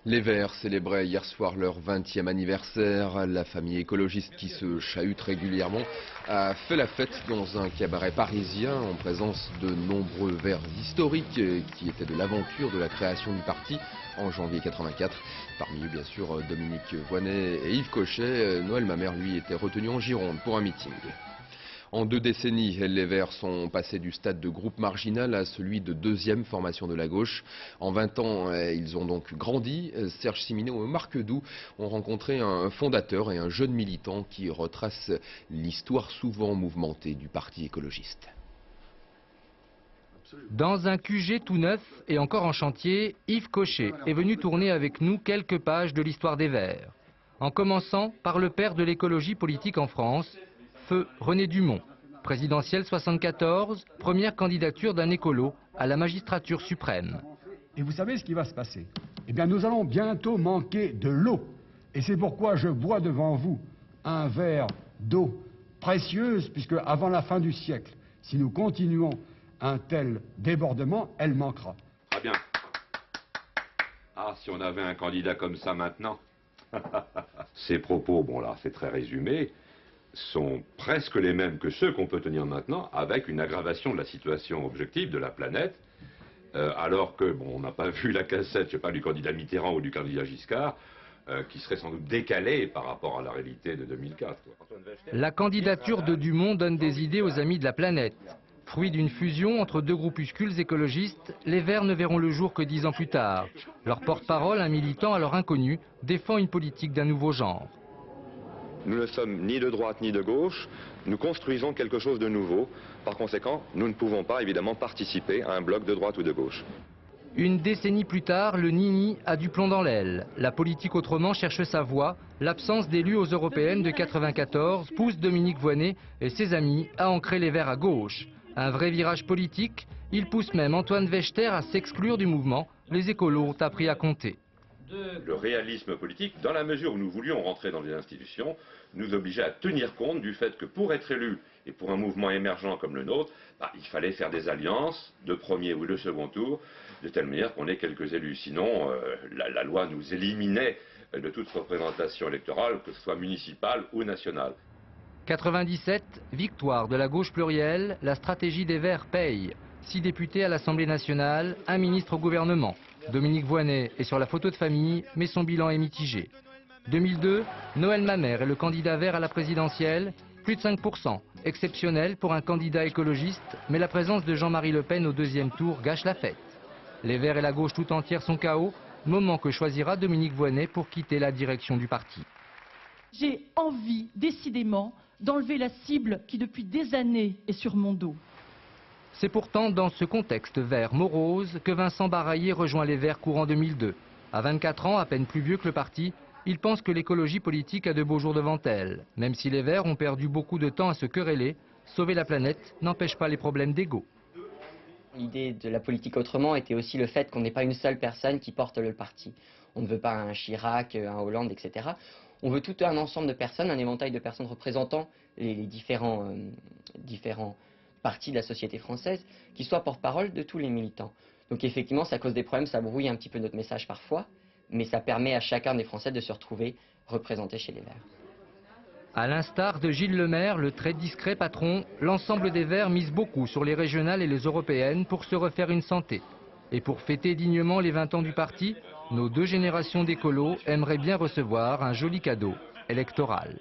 Les Verts célébraient hier soir leur 20e anniversaire. La famille écologiste qui se chahute régulièrement a fait la fête dans un cabaret parisien en présence de nombreux Verts historiques qui étaient de l'aventure de la création du parti en janvier 84. Parmi eux, bien sûr, Dominique Voynet et Yves Cochet. Noël Mamère, lui, était retenu en Gironde pour un meeting. En 2 décennies, les Verts sont passés du stade de groupe marginal à celui de deuxième formation de la gauche. En 20 ans, ils ont donc grandi. Serge Simineau et Marc Doux ont rencontré un fondateur et un jeune militant qui retrace l'histoire souvent mouvementée du parti écologiste. Dans un QG tout neuf et encore en chantier, Yves Cochet est venu tourner avec nous quelques pages de l'histoire des Verts. En commençant par le père de l'écologie politique en France, feu René Dumont, présidentielle 74, première candidature d'un écolo à la magistrature suprême. Et vous savez ce qui va se passer? Eh bien, nous allons bientôt manquer de l'eau. Et c'est pourquoi je bois devant vous un verre d'eau précieuse, puisque avant la fin du siècle, si nous continuons un tel débordement, elle manquera. Très bien. Ah, si on avait un candidat comme ça maintenant. Ces propos, bon là, c'est très résumé, sont presque les mêmes que ceux qu'on peut tenir maintenant, avec une aggravation de la situation objective de la planète, alors que, bon, on n'a pas vu la cassette, je sais pas, du candidat Mitterrand ou du candidat Giscard, qui serait sans doute décalée par rapport à la réalité de 2004. La candidature de Dumont donne des idées aux amis de la planète. Fruit d'une fusion entre 2 groupuscules écologistes, les Verts ne verront le jour que 10 ans plus tard. Leur porte-parole, un militant alors inconnu, défend une politique d'un nouveau genre. Nous ne sommes ni de droite ni de gauche, nous construisons quelque chose de nouveau. Par conséquent, nous ne pouvons pas évidemment participer à un bloc de droite ou de gauche. Une décennie plus tard, le Nini a du plomb dans l'aile. La politique autrement cherche sa voie. L'absence d'élus aux européennes de 94 pousse Dominique Voynet et ses amis à ancrer les Verts à gauche. Un vrai virage politique, il pousse même Antoine Wechter à s'exclure du mouvement. Les écolos ont appris à compter. Le réalisme politique, dans la mesure où nous voulions rentrer dans les institutions, nous obligeait à tenir compte du fait que pour être élu et pour un mouvement émergent comme le nôtre, il fallait faire des alliances de premier ou de second tour, de telle manière qu'on ait quelques élus. Sinon, la loi nous éliminait de toute représentation électorale, que ce soit municipale ou nationale. 97, victoire de la gauche plurielle, la stratégie des Verts paye. 6 députés à l'Assemblée nationale, 1 ministre au gouvernement. Dominique Voynet est sur la photo de famille, mais son bilan est mitigé. 2002, Noël Mamère est le candidat Vert à la présidentielle, plus de 5%. Exceptionnel pour un candidat écologiste, mais la présence de Jean-Marie Le Pen au 2e tour gâche la fête. Les Verts et la gauche tout entière sont KO, moment que choisira Dominique Voynet pour quitter la direction du parti. J'ai envie, décidément, d'enlever la cible qui depuis des années est sur mon dos. C'est pourtant dans ce contexte vert morose que Vincent Baraillé rejoint les Verts courant 2002. À 24 ans, à peine plus vieux que le parti, il pense que l'écologie politique a de beaux jours devant elle. Même si les Verts ont perdu beaucoup de temps à se quereller, sauver la planète n'empêche pas les problèmes d'ego. L'idée de la politique autrement était aussi le fait qu'on n'ait pas une seule personne qui porte le parti. On ne veut pas un Chirac, un Hollande, etc. On veut tout un ensemble de personnes, un éventail de personnes représentant les différents parties de la société française, qui soient porte-parole de tous les militants. Donc effectivement, ça cause des problèmes, ça brouille un petit peu notre message parfois, mais ça permet à chacun des Français de se retrouver représenté chez les Verts. À l'instar de Gilles Lemaire, le très discret patron, l'ensemble des Verts mise beaucoup sur les régionales et les européennes pour se refaire une santé. Et pour fêter dignement les 20 ans du parti, nos 2 générations d'écolos aimeraient bien recevoir un joli cadeau électoral.